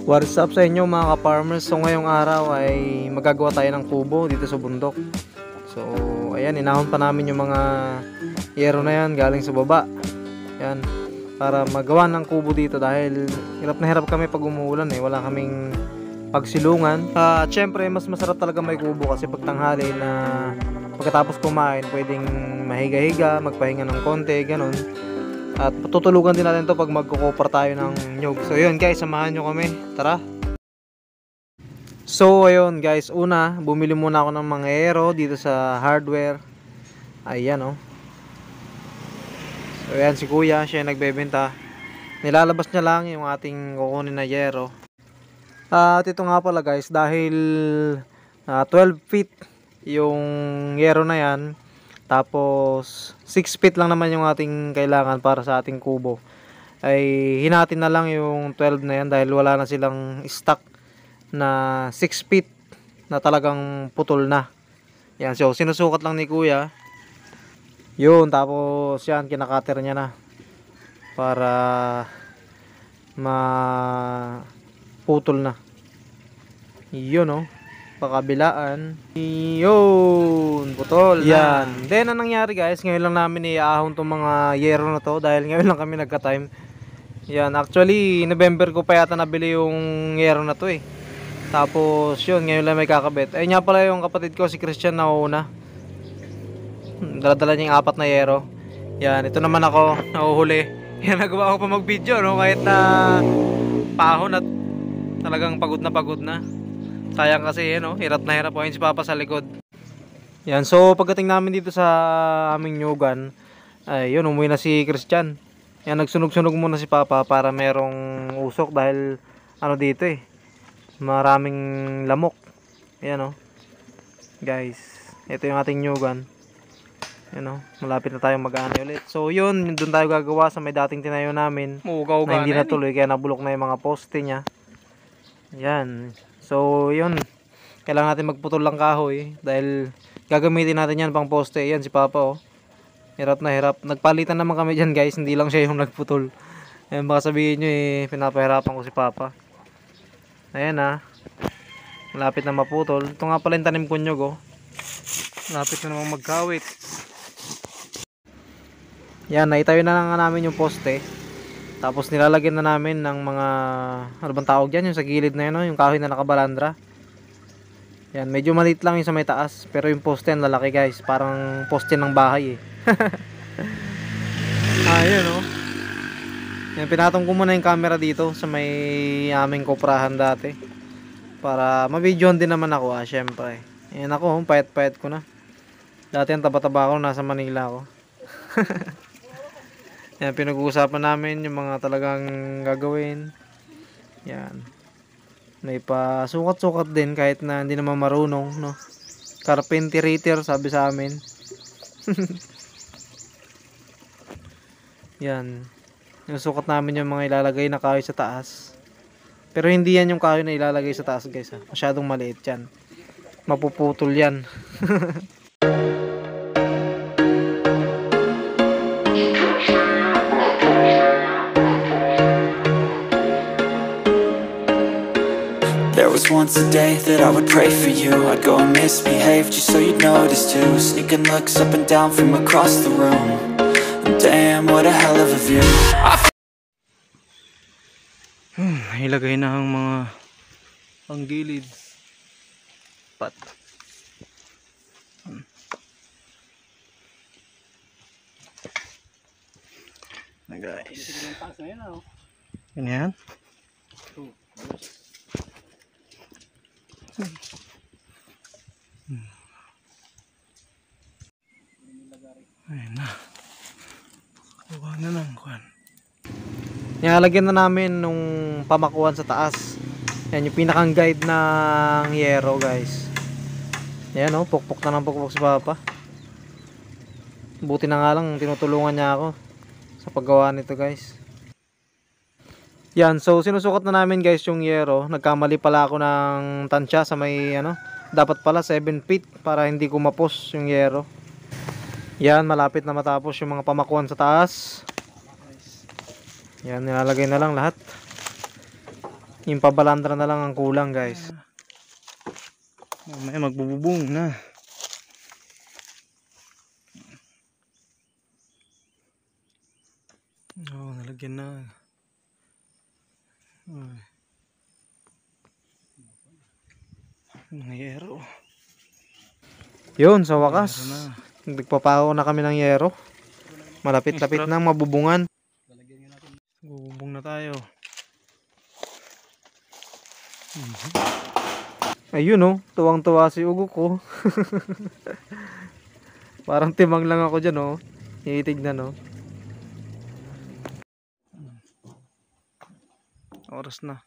What's up sa inyo mga ka-farmers? So ngayong araw ay magagawa tayo ng kubo dito sa bundok. So ayan, inahon pa namin yung mga yero na yan galing sa baba. Yan, para magawa ng kubo dito dahil hirap na hirap kami pag umuulan eh. Wala kaming pagsilungan. At syempre mas masarap talaga may kubo kasi pag tanghali na pagkatapos kumain pwedeng mahiga-higa, magpahinga ng konti, ganun. At tutulugan din natin to pag magkukopar tayo ng nyug. So yun guys, samahan nyo kami. Tara! So ayun guys, una bumili muna ako ng mga aero dito sa hardware. Ayan oh. So ayan si kuya, siya nagbebenta. Nilalabas niya lang yung ating kukunin na yero. At ito nga pala guys, dahil 12 feet yung yero na yan, tapos 6 feet lang naman yung ating kailangan para sa ating kubo, ay hinatin na lang yung 12 na yan dahil wala na silang stock na 6 feet na talagang putol na. Yan, so sinusukat lang ni kuya yun, tapos yan kinakater niya na para maputol na yun oh, pakabilaan. Yun, putol. Yan. Then, ang nangyari guys, ngayon lang namin iaahon itong mga yero na to dahil ngayon lang kami nagka-time. Yan, actually, November ko pa yata nabili yung yero na to eh. Tapos, yun, ngayon lang may kakabit. Ayun nga pala yung kapatid ko, si Christian na una. Dala-dala niya yung 4 na yero. Yan, ito naman ako, nahuhuli. Yan, nagawa ko pa mag-video, no? Kahit na pahon at talagang pagod na. Sayang kasi no, hirap na hirap po yun si Papa sa likod. Yan, so pagdating namin dito sa aming nyugan, ay yun, umuwi na si Christian. Yan, nagsunog-sunog muna si Papa para merong usok dahil ano dito eh, maraming lamok. Yan oh. Guys, ito yung ating nyugan. Yan oh, malapit na tayong mag-aanay ulit. So yun, doon tayo gagawa sa may dating tinayo namin. Na hindi natuloy kaya nabulok na yung mga poste niya. Yan. So yun, kailangan natin magputol lang kahoy dahil gagamitin natin yan pang poste. Yan si Papa oh, hirap na hirap. Nagpalitan naman kami dyan guys, hindi lang siya yung nagputol. Ayan, baka sabihin nyo eh, pinapahirapan ko si Papa. Ayan ah, malapit na maputol. Ito nga pala yung tanim ko nyug oh, malapit na namang magkawit. Yan, naitayo na nga namin yung poste. Tapos nilalagyan na namin ng mga, ano bang tawag dyan, yung sa gilid na yun, no? Yung kahoy na nakabalandra. Yan, medyo maliit lang yung sa may taas, pero yung poste ang lalaki guys, parang poste ng bahay eh. Ayun oh. Yan, pinatong ko muna yung camera dito sa may aming koprahan dati, para mabidyohan din naman ako syempre. Yan ako, payat-payat ko na. Dati ang taba-taba ako, nasa Manila ako. Yan, pinag-uusapan namin yung mga talagang gagawin. Yan. May pa sukat-sukat din kahit na hindi naman marunong, no? Carpenterator sabi sa amin. Yan. Sinusukat namin yung mga ilalagay na kahoy sa taas. Pero hindi yan yung kahoy na ilalagay sa taas, guys. Ha? Masyadong maliit yan. Mapuputol yan. There was once a day that I would pray for you. I'd go and misbehave just so you'd notice too. Sneaking looks up and down from across the room. And damn, what a hell of a view. Ilagay na ang mga panggilid. Pat. Na guys. Ganyan. Ayun na. Kuha na lang kuhan. Nilalagyan na namin nung pamakuan sa taas. Yan yung pinakang guide ng yero guys. Yan o, pukpok na ng pukpok si Papa. Buti na nga lang tinutulungan niya ako sa paggawa nito guys. Yan, so sinusukat na namin guys yung yero. Nagkamali pala ako ng tansya sa may ano, dapat pala 7 feet para hindi kumapos yung yero. Yan, malapit na matapos yung mga pamakuan sa taas. Yan, nilalagay na lang lahat. Yung pabalandra na lang ang kulang, guys. Mamaya magbububong na. Oo, nalagyan na. Ay. Mga yero. Yun, sa wakas. Yero na. Nagpapako na kami ng yero. Malapit-lapit na mabubungan. Bubong na tayo. Ayun oh, tuwang-tuwa si Ugo ko. Parang timang lang ako dyan oh. Tinitignan oh. Oras na.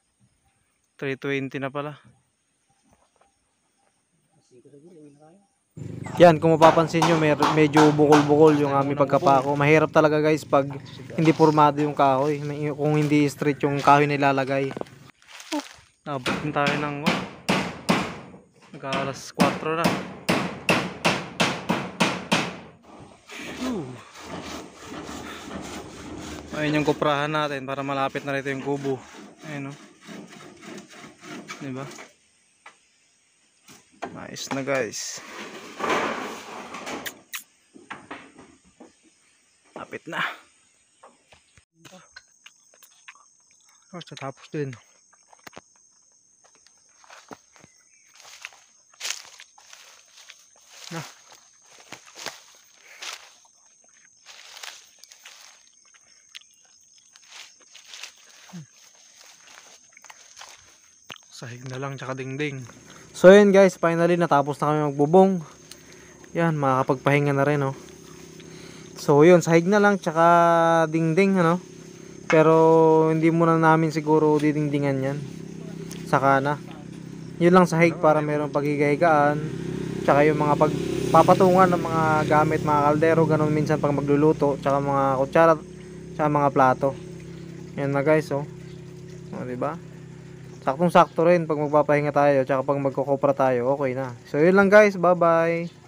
3:20 na pala. Yan, kung mapapansin nyo, medyo bukol-bukol yung aming pagkapako. Mahirap talaga guys pag hindi formado yung kahoy. Kung hindi straight yung kahoy na ilalagay. Nabot din tayo ng nag-alas 4 na. Ayun yung kuprahan natin para malapit na rito yung kubo. Ayun o. Diba? Nice na guys. Lapit na. Tapos din. Na. Sahig na lang tsaka dingding. So yun guys, finally natapos na kami magbubong. Yan, makakapagpahinga na rin oh. So yun, sahig na lang tsaka dingding ano. Pero hindi muna namin siguro didingdingan yan. Saka na. Yun lang sahig para mayroong paghigahigaan. Tsaka yung mga pagpapatungan ng mga gamit, mga kaldero, ganun minsan pag magluluto. Tsaka mga kutsara, tsaka mga plato. Yan na guys oh. O diba? Saktong sakto rin pag magpapahinga tayo. Tsaka pag magkukopra tayo, okay na. So yun lang guys, bye bye.